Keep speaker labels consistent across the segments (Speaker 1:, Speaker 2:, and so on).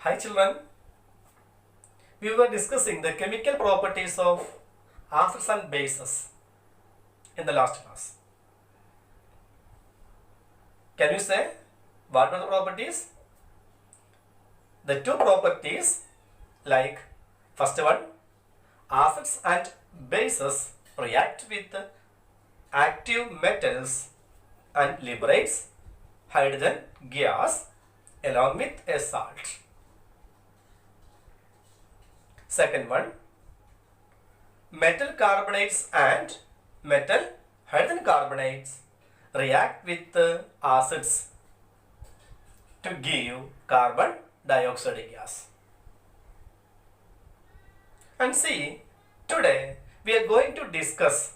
Speaker 1: Hi children, we were discussing the chemical properties of acids and bases in the last class. Can you say what are the properties? The two properties, like first one, acids and bases react with active metals and liberates hydrogen gas along with a salt. Second one, metal carbonates and metal hydrogen carbonates react with acids to give carbon dioxide gas. And see, today we are going to discuss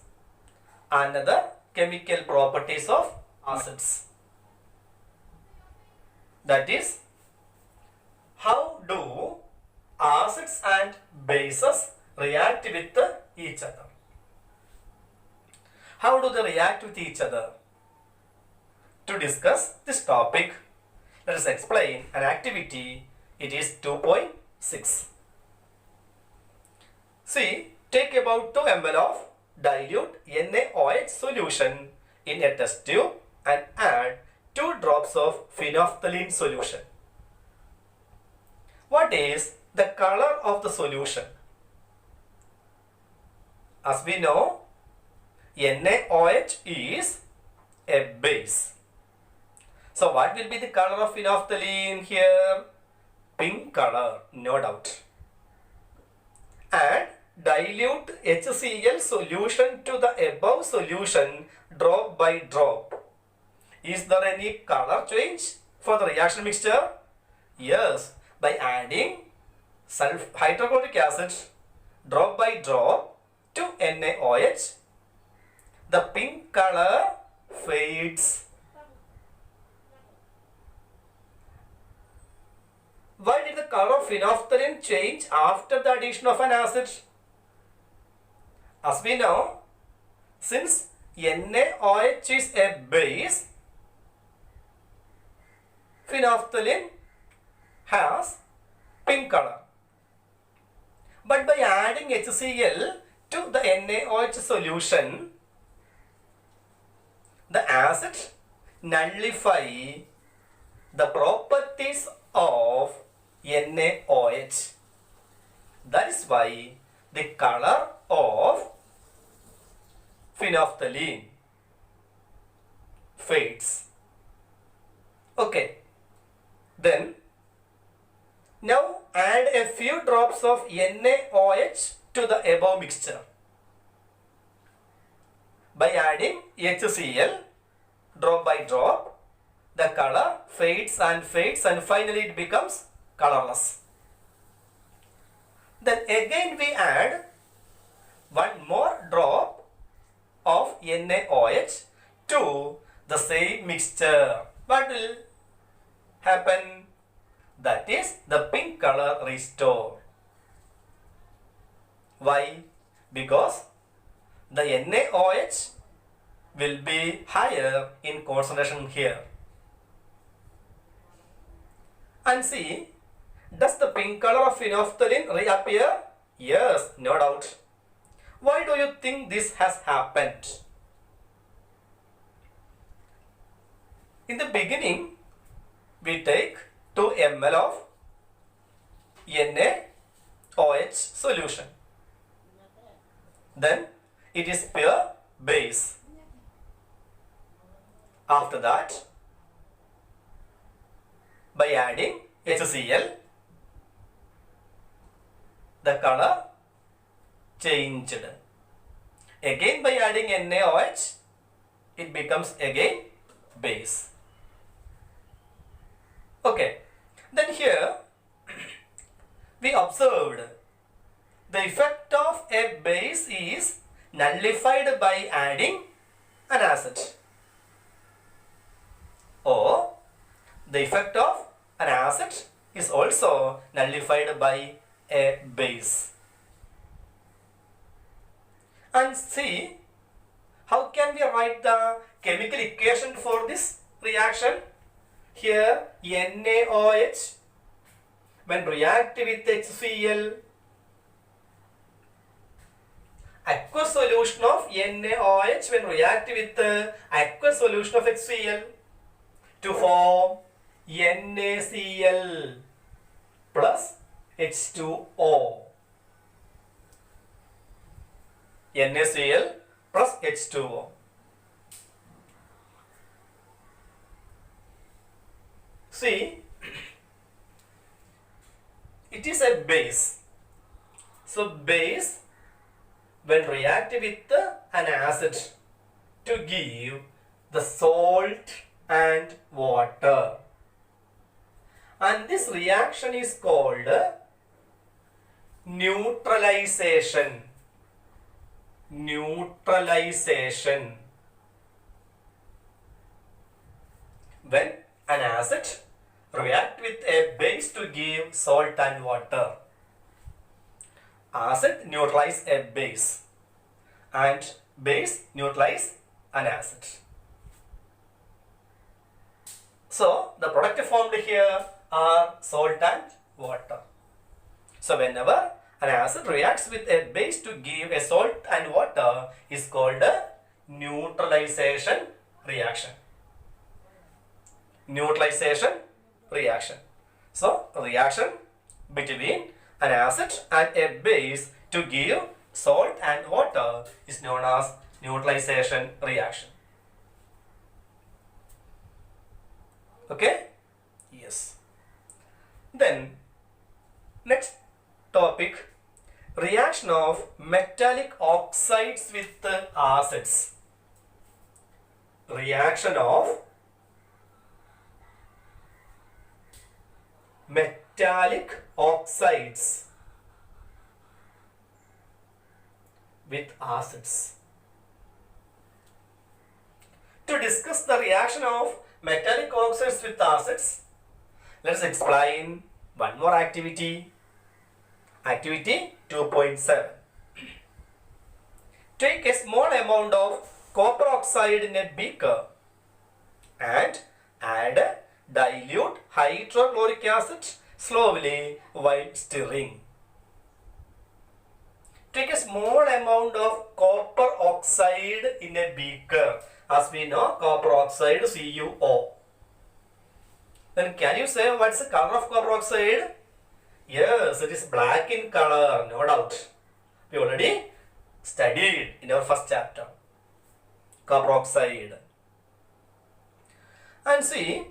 Speaker 1: another chemical properties of acids. That is, how do acids and bases react with each other? How do they react with each other? To discuss this topic, let us explain an activity. It is 2.6. See, take about 2 ml of dilute NaOH solution in a test tube and add 2 drops of phenolphthalein solution. What is the color of the solution? As we know, NaOH is a base. So what will be the color of phenolphthalein here? Pink color, no doubt. Add dilute HCl solution to the above solution drop by drop. Is there any color change for the reaction mixture? Yes, by adding hydrochloric acid drop by drop to NaOH, the pink color fades. Why did the color of phenolphthalein change after the addition of an acid? As we know, since NaOH is a base, phenolphthalein has pink color. But by adding HCl to the NaOH solution, the acid nullify the properties of NaOH. That is why the color of phenolphthalein fades. Okay. Then, now add a few drops of NaOH to the above mixture. By adding HCl drop by drop, the color fades and finally it becomes colorless. Then again we add one more drop of NaOH to the same mixture. What will happen? That is, the pink color restore. Why? Because the NaOH will be higher in concentration here. And see, does the pink color of phenolphthalein reappear? Yes, no doubt. Why do you think this has happened? In the beginning, we take 2 ml of NaOH solution. Then it is pure base. After that, by adding HCl, the color changed. Again by adding NaOH, it becomes again base. Okay, then here we observed the effect of a base is nullified by adding an acid, or the effect of an acid is also nullified by a base. And see, how can we write the chemical equation for this reaction? Here NaOH when react with HCl. Aqueous solution of NaOH when react with aqueous solution of HCl to form NaCl plus H2O. NaCl plus H2O. See, it is a base. So base when react with an acid to give the salt and water. And this reaction is called neutralization. Neutralization. When an acid react with a base to give salt and water. Acid neutralize a base and base neutralize an acid. So the product formed here are salt and water. So whenever an acid reacts with a base to give a salt and water is called a neutralization reaction. Neutralization reaction. So reaction between an acid and a base to give salt and water is known as neutralization reaction. Okay? Yes. Then next topic, reaction of metallic oxides with acids. Reaction of metallic oxides with acids. To discuss the reaction of metallic oxides with acids, let's explain one more activity. Activity 2.7. Take a small amount of copper oxide in a beaker and add dilute hydrochloric acid slowly while stirring. Take a small amount of copper oxide in a beaker. As we know, copper oxide CuO. Then can you say what's the color of copper oxide? Yes, it is black in color, no doubt. We already studied in our first chapter. Copper oxide. And see,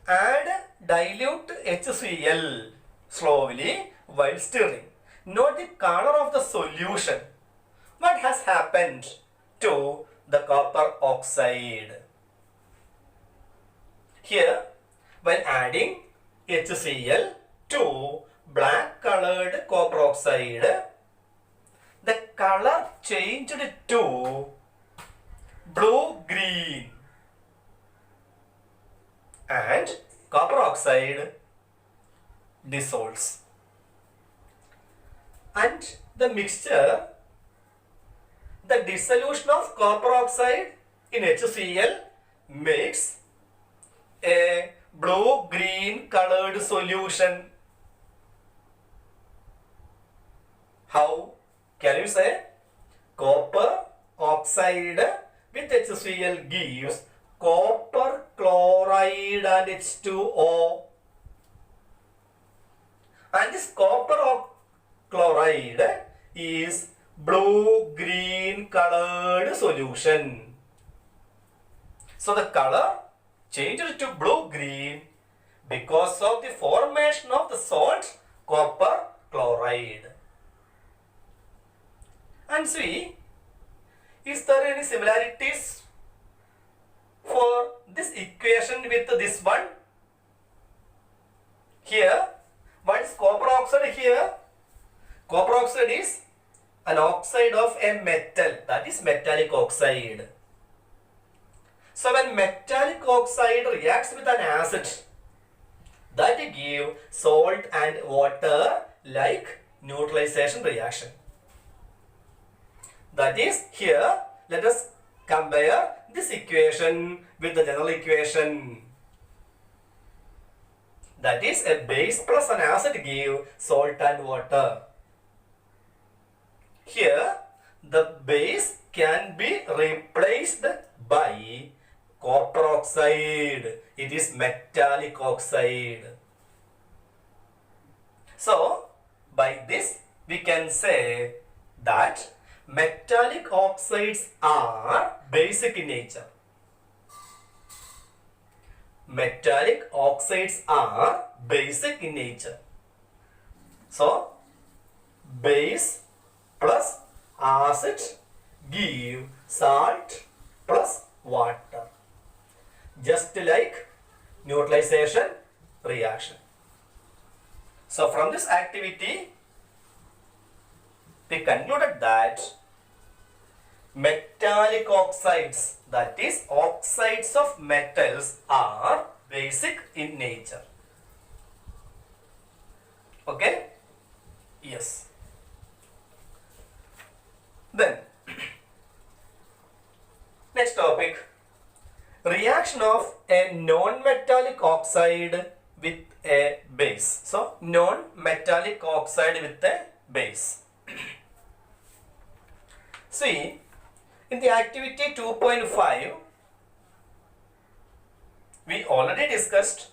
Speaker 1: add dilute HCl slowly while stirring. Note the color of the solution. What has happened to the copper oxide? Here, when adding HCl to black colored copper oxide, the color changed to blue-green and copper oxide dissolves. And the mixture, the dissolution of copper oxide in HCl makes a blue-green colored solution. How can you say? Copper oxide with HCl gives copper chloride and H2O. And this copper chloride is blue-green colored solution. So the color changed to blue-green because of the formation of the salt copper chloride. And see, is there any similarities for this equation with this one? Here, what is copper oxide here? Copper oxide is an oxide of a metal, that is metallic oxide. So when metallic oxide reacts with an acid, that give salt and water like neutralization reaction. That is, here let us compare this equation with the general equation. That is, a base plus an acid give salt and water. Here, the base can be replaced by copper oxide. It is metallic oxide. So, by this we can say that metallic oxides are basic in nature. Metallic oxides are basic in nature. So, base plus acid give salt plus water. Just like neutralization reaction. So, from this activity, we concluded that metallic oxides, that is oxides of metals, are basic in nature. Okay? Yes. Then, next topic, reaction of a non-metallic oxide with a base. So, non-metallic oxide with a base. See, in the activity 2.5, we already discussed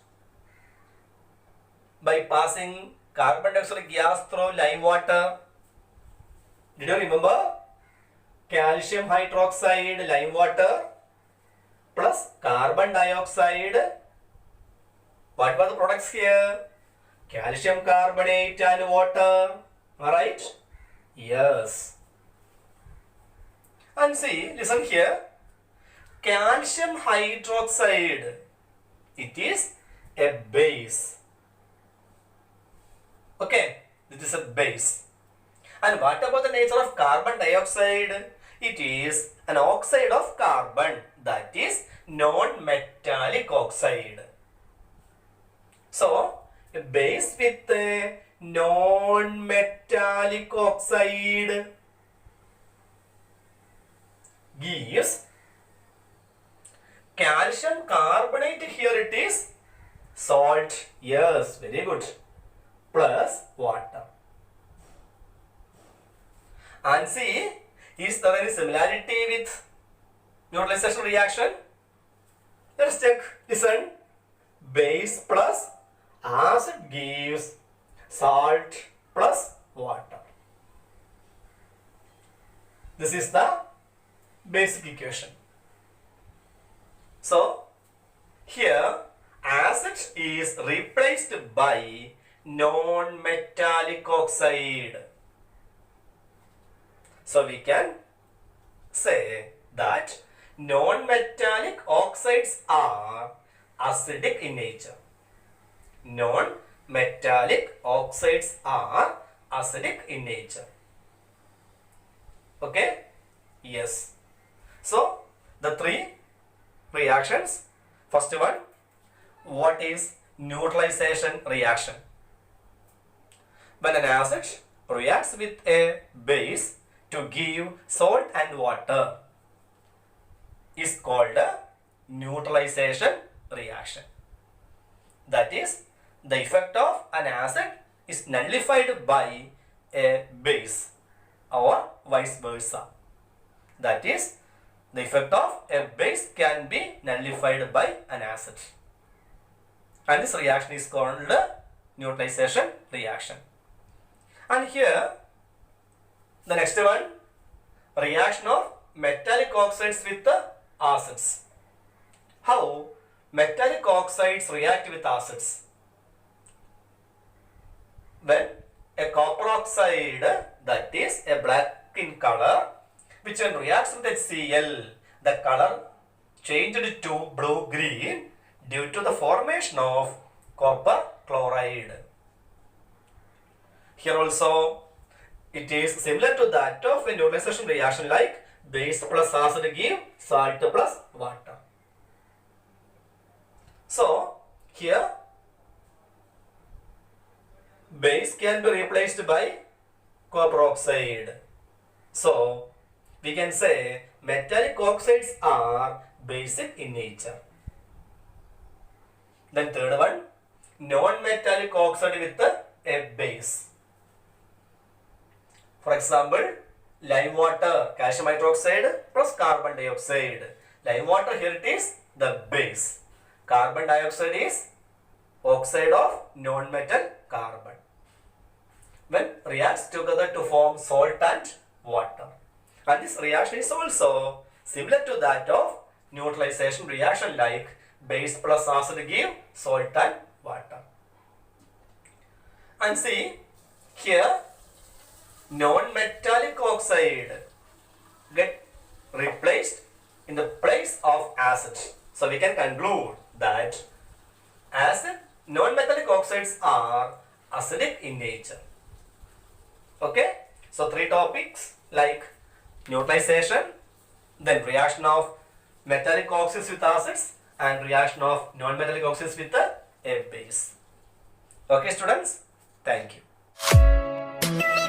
Speaker 1: by passing carbon dioxide gas through lime water. Did you remember? Calcium hydroxide, lime water plus carbon dioxide. What were the products here? Calcium carbonate and water. Alright? Yes. And see, listen here. Calcium hydroxide, it is a base. Okay, this is a base. And what about the nature of carbon dioxide? It is an oxide of carbon, that is non-metallic oxide. So, a base with a non-metallic oxide gives calcium carbonate. Here it is salt. Yes, very good. Plus water. And see, is there any similarity with neutralization reaction? Let us check. Listen. Base plus acid gives salt plus water. This is the basic equation. So, here acid is replaced by non-metallic oxide. So, we can say that non-metallic oxides are acidic in nature. Non-metallic oxides are acidic in nature. Okay? Yes. So, the three reactions. First one, what is neutralization reaction? When an acid reacts with a base to give salt and water is called a neutralization reaction. That is, the effect of an acid is nullified by a base or vice versa. That is, the effect of a base can be nullified by an acid. And this reaction is called neutralization reaction. And here, the next one, reaction of metallic oxides with the acids. How metallic oxides react with acids? When a copper oxide, that is a black in color, which when reacts with HCl, the color changed to blue-green due to the formation of copper chloride. Here also, it is similar to that of a neutralization reaction, like base plus acid give salt plus water. So, here base can be replaced by copper oxide. So, we can say metallic oxides are basic in nature. Then third one, non-metallic oxide with a base. For example, lime water, calcium hydroxide plus carbon dioxide. Lime water, here it is the base. Carbon dioxide is oxide of non-metal carbon. When reacts together to form salt and water. And this reaction is also similar to that of neutralization reaction, like base plus acid give salt and water. And see here, non-metallic oxide get replaced in the place of acid. So we can conclude that non-metallic oxides are acidic in nature. Okay, so 3 topics like neutralization, then reaction of metallic oxides with acids, and reaction of non-metallic oxides with a base. Okay students, thank you.